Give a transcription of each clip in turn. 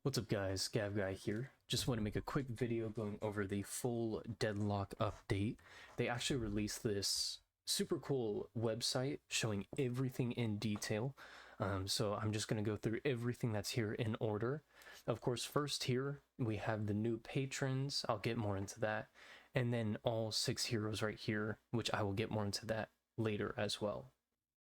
What's up guys, Gav Guy here. Just want to make a quick video going over the full Deadlock update. They actually released this super cool website showing everything in detail. So I'm just going to go through everything that's here in order. Of course, first here we have the new patrons. I'll get more into that. And then all 6 heroes right here, which I will get more into that later as well.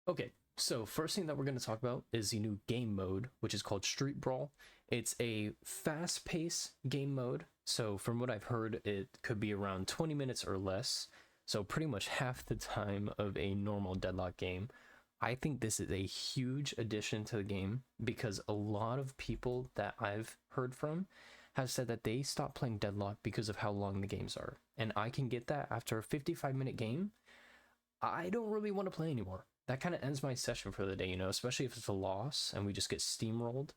Okay, so first thing that we're going to talk about is the new game mode, which is called Street Brawl. It's a fast-paced game mode, so from what I've heard, it could be around 20 minutes or less, so pretty much half the time of a normal Deadlock game. I think this is a huge addition to the game because a lot of people that I've heard from have said that they stopped playing Deadlock because of how long the games are, and I can get that after a 55-minute game. I don't really want to play anymore. That kind of ends my session for the day, you know, especially if it's a loss and we just get steamrolled.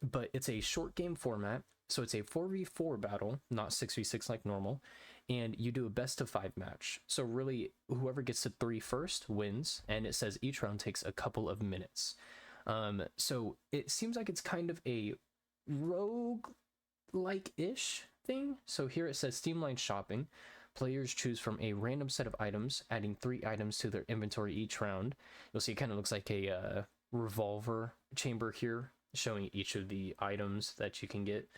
But it's a short game format, so it's a 4v4 battle, not 6v6 like normal, and you do a best of 5 match. So really, whoever gets to 3 first wins, and it says each round takes a couple of minutes. So it seems like it's kind of a rogue-like-ish thing. So here it says Steamline Shopping. Players choose from a random set of items, adding 3 items to their inventory each round. You'll see it kind of looks like a revolver chamber here, showing each of the items that you can get.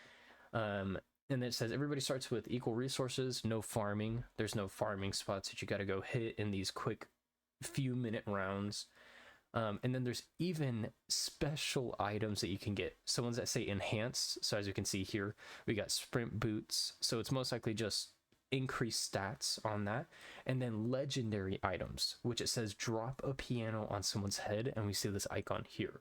And then it says everybody starts with equal resources, no farming. There's no farming spots that you got to go hit in these quick few minute rounds. And then there's even special items that you can get. So ones that say enhanced. So as you can see here, we got sprint boots. So it's most likely just increased stats on that, and then legendary items, which it says drop a piano on someone's head, and we see this icon here.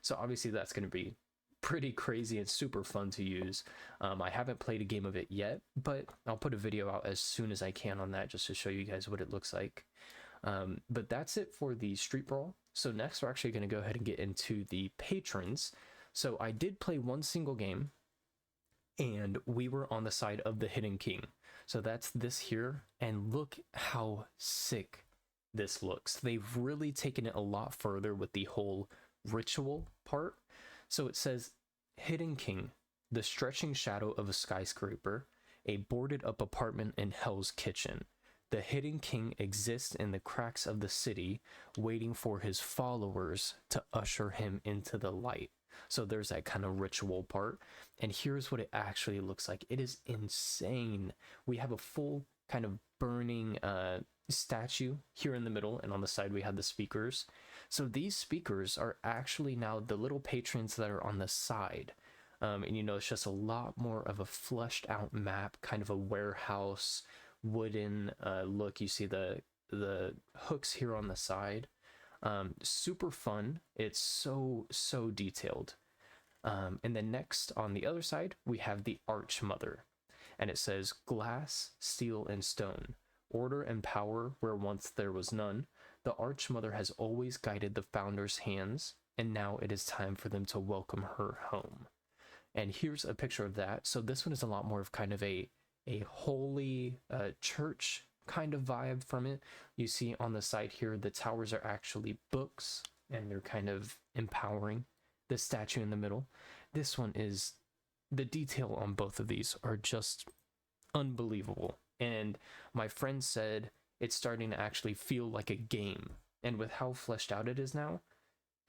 So obviously that's going to be pretty crazy and super fun to use. I haven't played a game of it yet, but I'll put a video out as soon as I can on that just to show you guys what it looks like. But that's it for the Street Brawl. So next we're actually going to go ahead and get into the patrons. So I did play one single game, and we were on the side of the Hidden King. So that's this here, and look how sick this looks. They've really taken it a lot further with the whole ritual part. So it says Hidden King, the stretching shadow of a skyscraper, a boarded up apartment in Hell's Kitchen. The Hidden King exists in the cracks of the city, waiting for his followers to usher him into the light. So there's that kind of ritual part. And here's what it actually looks like. It is insane. We have a full kind of burning statue here in the middle, and on the side we have the speakers. So these speakers are actually now the little patrons that are on the side. And you know, it's just a lot more of a fleshed out map, kind of a warehouse wooden look. You see the hooks here on the side. Super fun. It's so detailed. And then next on the other side we have the Archmother, and it says glass, steel, and stone, order and power where once there was none. The Archmother has always guided the founder's hands, and now it is time for them to welcome her home. And here's a picture of that. So this one is a lot more of kind of a holy church kind of vibe from it. You see on the side here, the towers are actually books, and they're kind of empowering the statue in the middle. This one is, the detail on both of these are just unbelievable. And my friend said it's starting to actually feel like a game. And with how fleshed out it is now,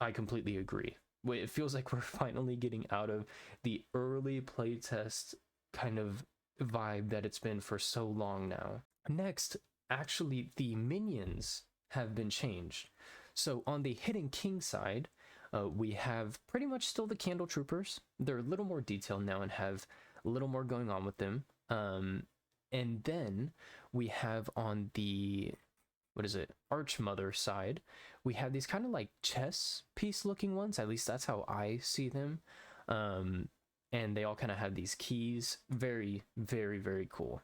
I completely agree. It feels like we're finally getting out of the early playtest kind of vibe that it's been for so long now. Next, actually, the minions have been changed. So on the Hidden King side, we have pretty much still the Candle Troopers. They're a little more detailed now and have a little more going on with them. And then we have on the, Archmother side, we have these kind of like chess piece looking ones. At least that's how I see them. And they all kind of have these keys. Very, very, very cool.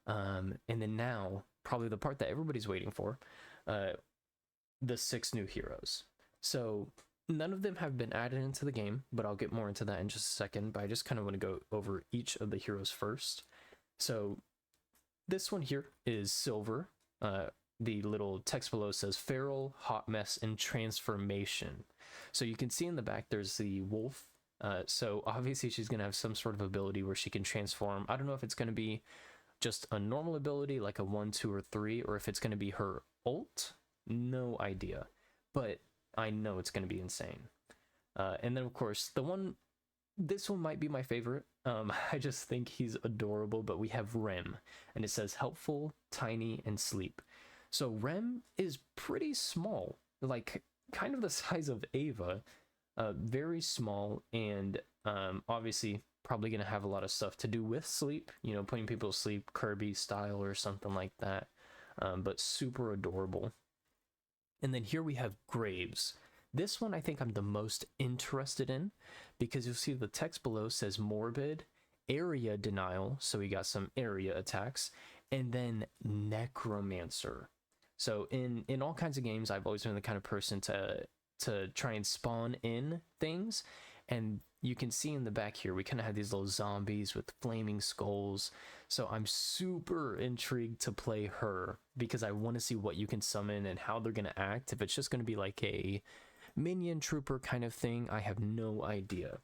And then now, probably the part that everybody's waiting for, the 6 new heroes. So none of them have been added into the game, but I'll get more into that in just a second. But I just kind of want to go over each of the heroes first. So this one here is Silver. The little text below says Feral, Hot Mess, and Transformation. So you can see in the back there's the wolf So obviously she's going to have some sort of ability where she can transform. I don't know if it's going to be just a normal ability like a 1, 2, or 3, or if it's going to be her ult. No idea. But I know it's going to be insane. And then, of course, this one might be my favorite. I just think he's adorable, but we have Rem, and it says helpful, tiny, and sleep. So Rem is pretty small, like kind of the size of Ava, very small, and obviously probably going to have a lot of stuff to do with sleep, you know, putting people to sleep, Kirby style or something like that, but super adorable. And then here we have Graves. This one I think I'm the most interested in because you'll see the text below says morbid, area denial, so we got some area attacks, and then necromancer. So in all kinds of games, I've always been the kind of person to try and spawn in things, and you can see in the back here we kind of have these little zombies with flaming skulls. So I'm super intrigued to play her because I want to see what you can summon and how they're going to act. If it's just going to be like a minion trooper kind of thing, I have no idea.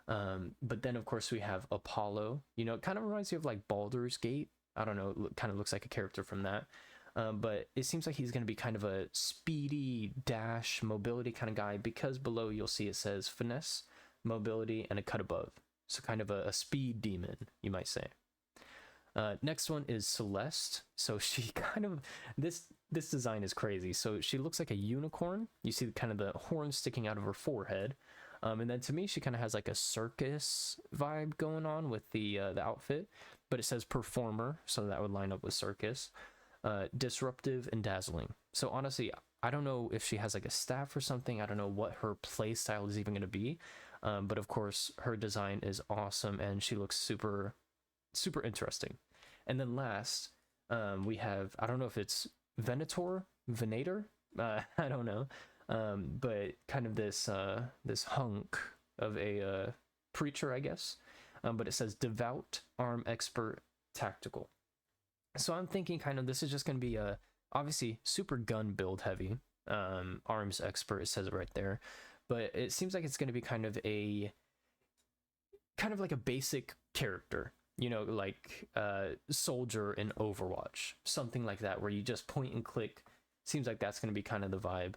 But then of course we have Apollo. You know, it kind of reminds me of like Baldur's Gate. I don't know, it kind of looks like a character from that. But it seems like he's going to be kind of a speedy dash mobility kind of guy, because below you'll see it says finesse, mobility, and a cut above. So kind of a speed demon, you might say. Next one is Celeste. So she kind of, this design is crazy. So she looks like a unicorn. You see kind of the horn sticking out of her forehead. And then to me, she kind of has like a circus vibe going on with the outfit, but it says performer, so that would line up with circus. Disruptive and dazzling. So honestly, I don't know if she has like a staff or something. I don't know what her play style is even going to be. But of course, her design is awesome and she looks super, super interesting. And then last, we have, I don't know if it's Venator, I don't know. But kind of this hunk of a preacher, I guess. But it says devout, arm expert, tactical. So I'm thinking kind of this is just going to be a obviously super gun build heavy. Arms expert, it says it right there. But it seems like it's going to be kind of like a basic character, you know, like soldier in Overwatch, something like that, where you just point and click. Seems like that's going to be kind of the vibe.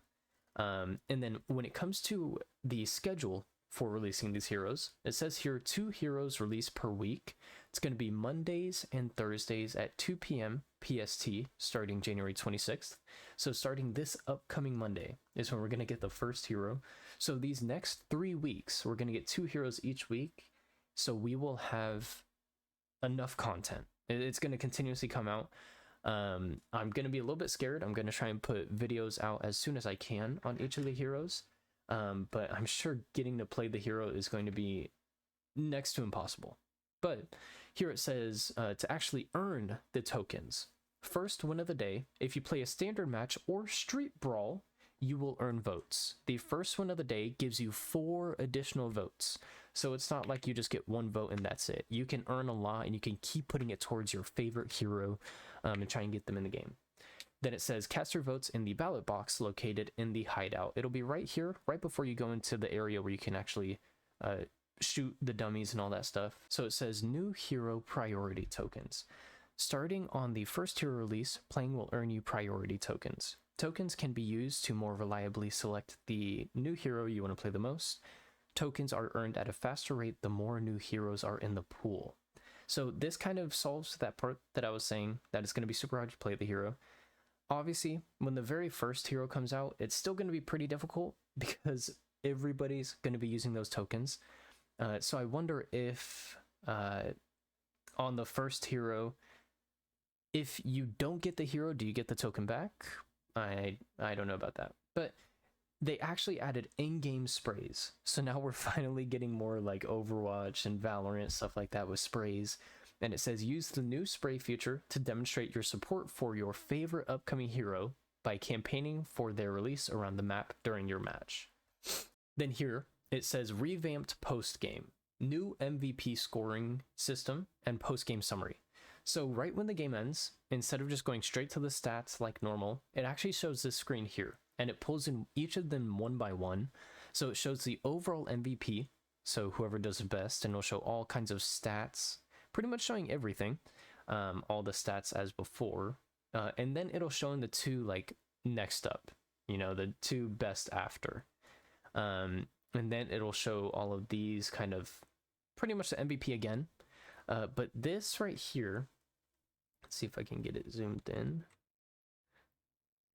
And then when it comes to the schedule for releasing these heroes, it says here 2 heroes released per week. It's going to be Mondays and Thursdays at 2 p.m. PST starting January 26th. So starting this upcoming Monday is when we're going to get the first hero. So these next 3 weeks, we're going to get 2 heroes each week. So we will have enough content. It's going to continuously come out. I'm going to be a little bit scared. I'm going to try and put videos out as soon as I can on each of the heroes. But I'm sure getting to play the hero is going to be next to impossible. But here it says to actually earn the tokens. First win of the day, if you play a standard match or street brawl, you will earn votes. The first win of the day gives you 4 additional votes. So it's not like you just get 1 vote and that's it. You can earn a lot and you can keep putting it towards your favorite hero and try and get them in the game. Then it says cast your votes in the ballot box located in the hideout. It'll be right here, right before you go into the area where you can actually shoot the dummies and all that stuff. So it says new hero priority tokens. Starting on the first hero release, playing will earn you priority tokens. Tokens can be used to more reliably select the new hero you want to play the most. Tokens are earned at a faster rate the more new heroes are in the pool. So this kind of solves that part that I was saying, that it's going to be super hard to play the hero. Obviously, when the very first hero comes out, it's still going to be pretty difficult because everybody's going to be using those tokens. So I wonder if on the first hero, if you don't get the hero, do you get the token back? I don't know about that. But they actually added in-game sprays. So now we're finally getting more like Overwatch and Valorant, stuff like that with sprays. And it says use the new spray feature to demonstrate your support for your favorite upcoming hero by campaigning for their release around the map during your match. Then here it says revamped post-game, new MVP scoring system, and post-game summary. So right when the game ends, instead of just going straight to the stats like normal, it actually shows this screen here, and it pulls in each of them one by one. So it shows the overall MVP, So whoever does the best, and it'll show all kinds of stats, pretty much showing everything, all the stats as before. And then it'll show in the two like next up, you know, the two best after. And then it'll show all of these kind of pretty much the MVP again. But this right here, let's see if I can get it zoomed in.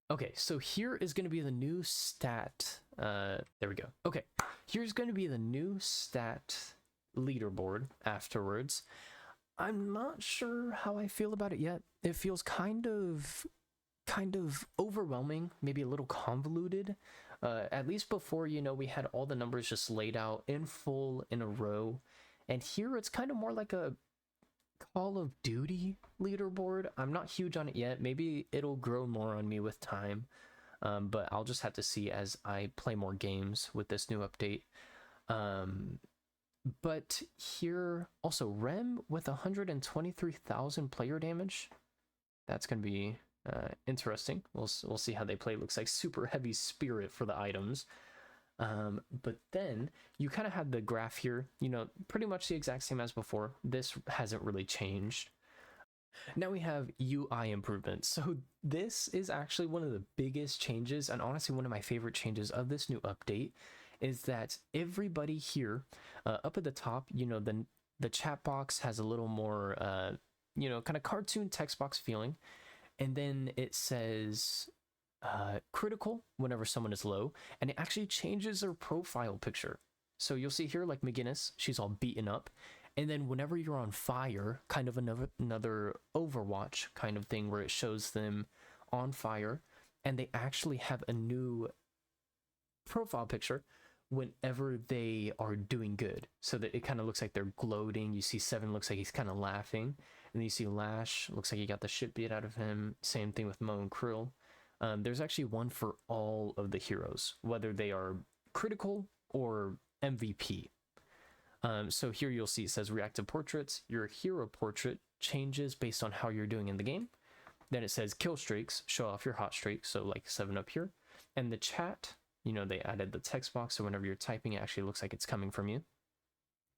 Okay, so here is going to be the new stat. There we go. Okay, here's going to be the new stat leaderboard afterwards. I'm not sure how I feel about it yet. It feels kind of overwhelming, maybe a little convoluted. At least before, you know, we had all the numbers just laid out in full in a row. And here it's kind of more like a Call of Duty leaderboard. I'm not huge on it yet. Maybe it'll grow more on me with time. But I'll just have to see as I play more games with this new update. But here also Rem with 123,000 player damage. That's going to be interesting. We'll see how they play. Looks like super heavy spirit for the items. But then you kind of have the graph here, you know, pretty much the exact same as before. This hasn't really changed. Now we have UI improvements. So this is actually one of the biggest changes, and honestly one of my favorite changes of this new update, is that everybody here up at the top, you know, the chat box has a little more you know, kind of cartoon text box feeling, and then it says critical whenever someone is low, and it actually changes their profile picture. So you'll see here like McGinnis, she's all beaten up, and then whenever you're on fire, kind of another Overwatch kind of thing where it shows them on fire, and they actually have a new profile picture whenever they are doing good, so that it kind of looks like they're gloating. You see Seven looks like he's kind of laughing, and then you see Lash looks like he got the shit beat out of him. Same thing with Mo and Krill. There's actually one for all of the heroes, whether they are critical or MVP. So here you'll see it says reactive portraits. Your hero portrait changes based on how you're doing in the game. Then it says kill streaks, show off your hot streaks, so like 7 up here. And the chat, you know, they added the text box, so whenever you're typing, it actually looks like it's coming from you.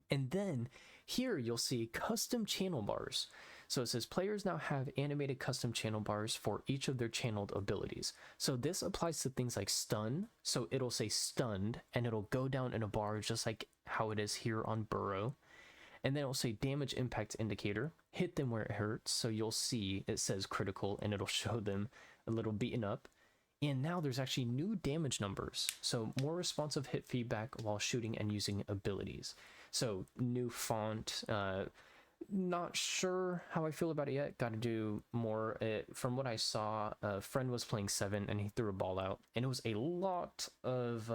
And then here you'll see custom channel bars. So it says players now have animated custom channel bars for each of their channeled abilities. So this applies to things like stun. So it'll say stunned and it'll go down in a bar just like how it is here on Burrow. And then it'll say damage impact indicator, hit them where it hurts. So you'll see it says critical and it'll show them a little beaten up. And now there's actually new damage numbers. So more responsive hit feedback while shooting and using abilities. So new font, not sure how I feel about it yet. Got to do more. From what I saw, a friend was playing 7 and he threw a ball out, and it was a lot of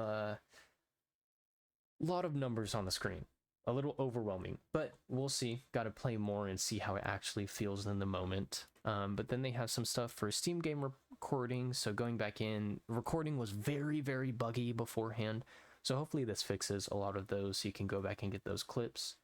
numbers on the screen. A little overwhelming, but we'll see. Got to play more and see how it actually feels in the moment. But then they have some stuff for Steam game recording. So going back in, recording was very, very buggy beforehand. So hopefully this fixes a lot of those so you can go back and get those clips.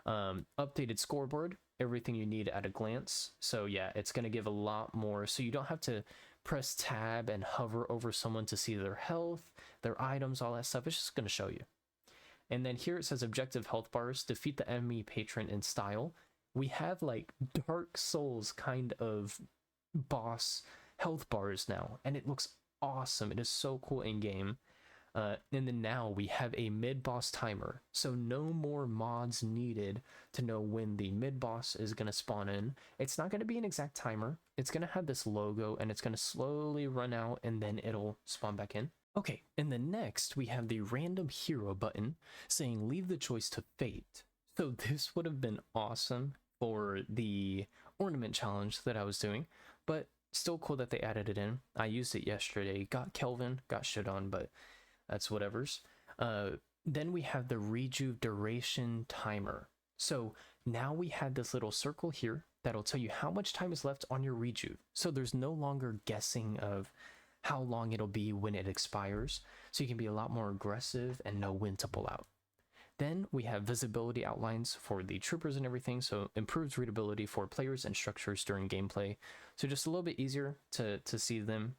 Updated scoreboard, everything you need at a glance. So yeah, it's going to give a lot more. So you don't have to press tab and hover over someone to see their health, their items, all that stuff. It's just going to show you. And then here it says objective health bars, defeat the enemy patron in style. We have like Dark Souls kind of boss health bars now, and it looks awesome. It is so cool in game. And then now we have a mid-boss timer, so no more mods needed to know when the mid-boss is going to spawn in. It's not going to be an exact timer. It's going to have this logo, and it's going to slowly run out, and then it'll spawn back in. Okay, and then next we have the random hero button saying leave the choice to fate. So this would have been awesome for the ornament challenge that I was doing, but still cool that they added it in. I used it yesterday, got Kelvin, got shit on, but that's whatevers. Then we have the rejuve duration timer. So now we have this little circle here that'll tell you how much time is left on your rejuve. So there's no longer guessing of how long it'll be when it expires. So you can be a lot more aggressive and know when to pull out. Then we have visibility outlines for the troopers and everything. So improves readability for players and structures during gameplay. So just a little bit easier to see them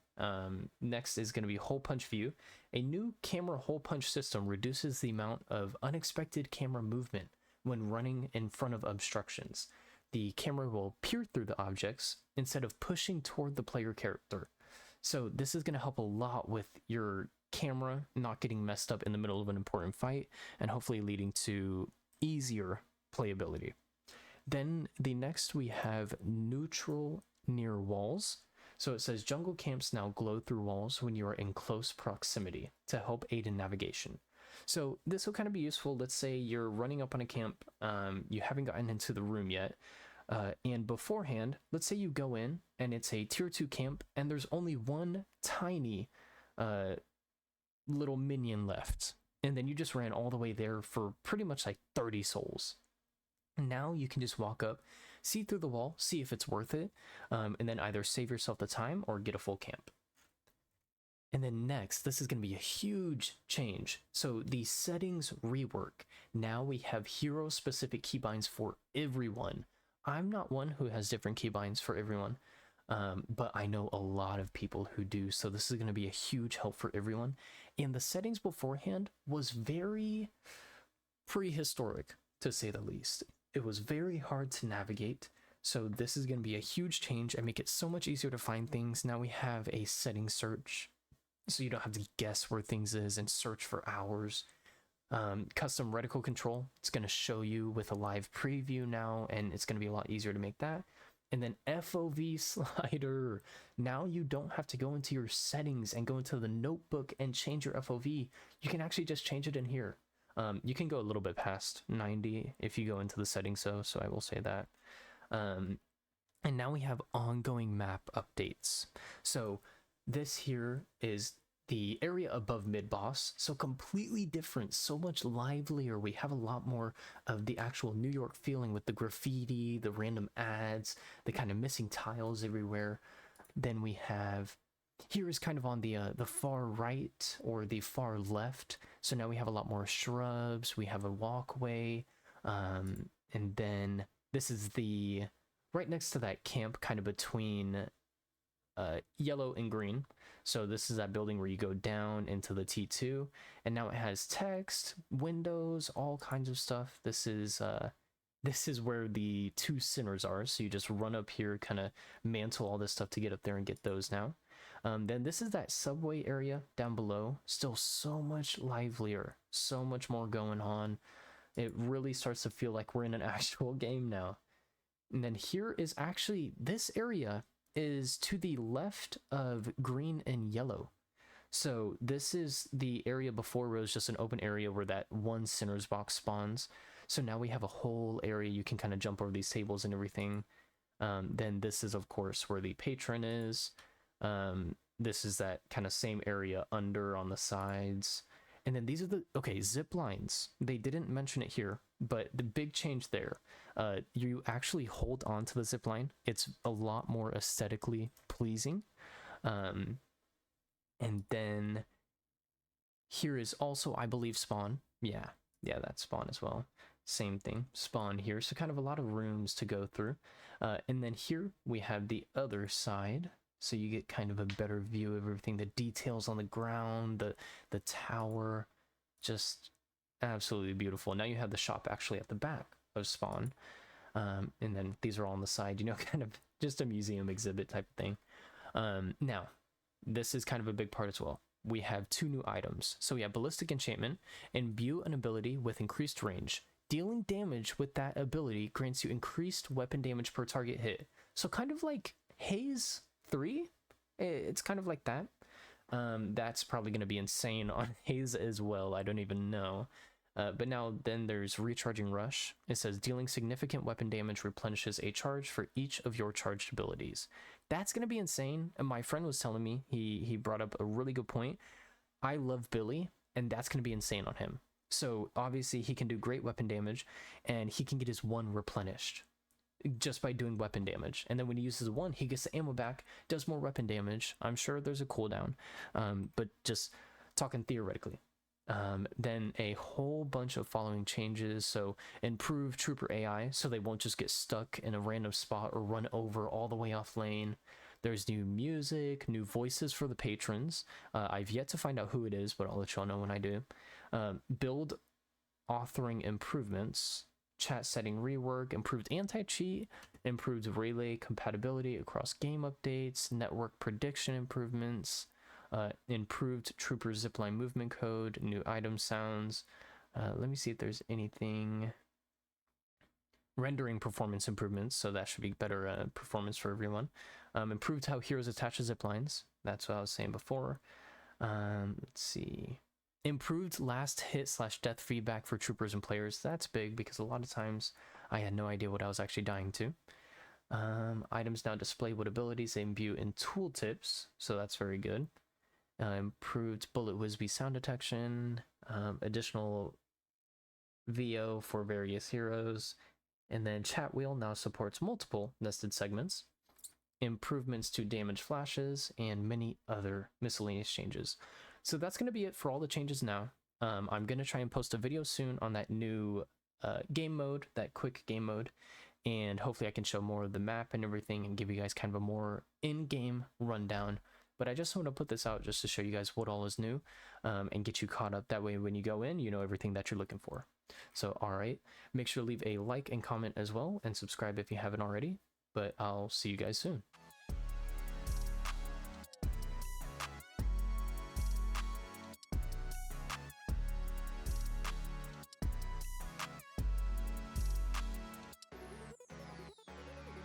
Next is going to be hole punch view. A new camera hole punch system reduces the amount of unexpected camera movement when running in front of obstructions. The camera will peer through the objects instead of pushing toward the player character. So this is going to help a lot with your camera not getting messed up in the middle of an important fight, and hopefully leading to easier playability. Then the next we have neutral near walls. So it says jungle camps now glow through walls when you are in close proximity to help aid in navigation. So this will kind of be useful. Let's say you're running up on a camp, you haven't gotten into the room yet, and beforehand, let's say you go in and it's a tier 2 camp and there's only one tiny little minion left, and then you just ran all the way there for pretty much like 30 souls. Now you can just walk up, see through the wall, see if it's worth it, and then either save yourself the time or get a full camp. And then next, this is going to be a huge change. So the settings rework. Now we have hero specific keybinds for everyone. I'm not one who has different keybinds for everyone, but I know a lot of people who do. So this is going to be a huge help for everyone. And the settings beforehand was very prehistoric, to say the least. It was very hard to navigate. So this is going to be a huge change and make it so much easier to find things. Now we have a setting search, so you don't have to guess where things is and search for hours. Custom reticle control, it's going to show you with a live preview now, and it's going to be a lot easier to make that. And then FOV slider. Now you don't have to go into your settings and go into the notebook and change your FOV. You can actually just change it in here. You can go a little bit past 90 if you go into the settings, so I will say that. And now we have ongoing map updates. So this here is the area above mid-boss, so completely different, so much livelier. We have a lot more of the actual New York feeling with the graffiti, the random ads, the kind of missing tiles everywhere. Then we have, here is kind of on the far right or the far left. So now we have a lot more shrubs, we have a walkway, and then this is the, right next to that camp, kind of between yellow and green. So this is that building where you go down into the T2, and now it has text, windows, all kinds of stuff. This is where the 2 sinners are. So you just run up here, kind of mantle all this stuff to get up there and get those now. Then this is that subway area down below. Still so much livelier, so much more going on. It really starts to feel like we're in an actual game now. And then here is actually, this area is to the left of green and yellow. So this is the area before where it was just an open area where that one sinner's box spawns. So now we have a whole area you can kind of jump over these tables and everything. Then this is of course where the patron is. This is that kind of same area under on the sides. And then these are the, okay, zip lines. They didn't mention it here, but the big change there, you actually hold on to the zip line. It's a lot more aesthetically pleasing. And then here is also, I believe, spawn. Yeah, that's spawn as well. Same thing, spawn here. So kind of a lot of rooms to go through. And then here we have the other side. So you get kind of a better view of everything, the details on the ground, the tower, just absolutely beautiful. Now you have the shop actually at the back of spawn. And then these are all on the side, you know, kind of just a museum exhibit type of thing. Now, this is kind of a big part as well. We have 2 new items. So we have Ballistic Enchantment, imbue an ability with increased range. Dealing damage with that ability grants you increased weapon damage per target hit. So kind of like Haze 3, it's kind of like that. That's probably going to be insane on Haze as well. I don't even know. But now then there's Recharging Rush. It says dealing significant weapon damage replenishes a charge for each of your charged abilities. That's going to be insane. And my friend was telling me, he brought up a really good point. I love Billy, and that's going to be insane on him. So obviously he can do great weapon damage, and he can get his 1 replenished just by doing weapon damage. And then when he uses 1, he gets the ammo back, does more weapon damage. I'm sure there's a cooldown, but just talking theoretically. Then a whole bunch of following changes. So improve trooper AI, so they won't just get stuck in a random spot or run over all the way off lane. There's new music, new voices for the patrons. I've yet to find out who it is, but I'll let y'all know when I do. Build authoring improvements, chat setting rework, improved anti-cheat, improved relay compatibility across game updates, network prediction improvements, improved trooper zipline movement code, new item sounds. Let me see if there's anything. Rendering performance improvements, so that should be better performance for everyone. Improved how heroes attach to ziplines. That's what I was saying before. Let's see. Improved last hit / death feedback for troopers and players. That's big because a lot of times I had no idea what I was actually dying to. Items now display what abilities they imbue in tooltips, so that's very good. Improved bullet whizbee sound detection. Additional VO for various heroes. And then chat wheel now supports multiple nested segments, improvements to damage flashes, and many other miscellaneous changes. So that's going to be it for all the changes now. I'm going to try and post a video soon on that new game mode, that quick game mode, and hopefully I can show more of the map and everything and give you guys kind of a more in-game rundown. But I just want to put this out just to show you guys what all is new and get you caught up. That way when you go in, you know everything that you're looking for. So, all right, make sure to leave a like and comment as well, and subscribe if you haven't already, but I'll see you guys soon.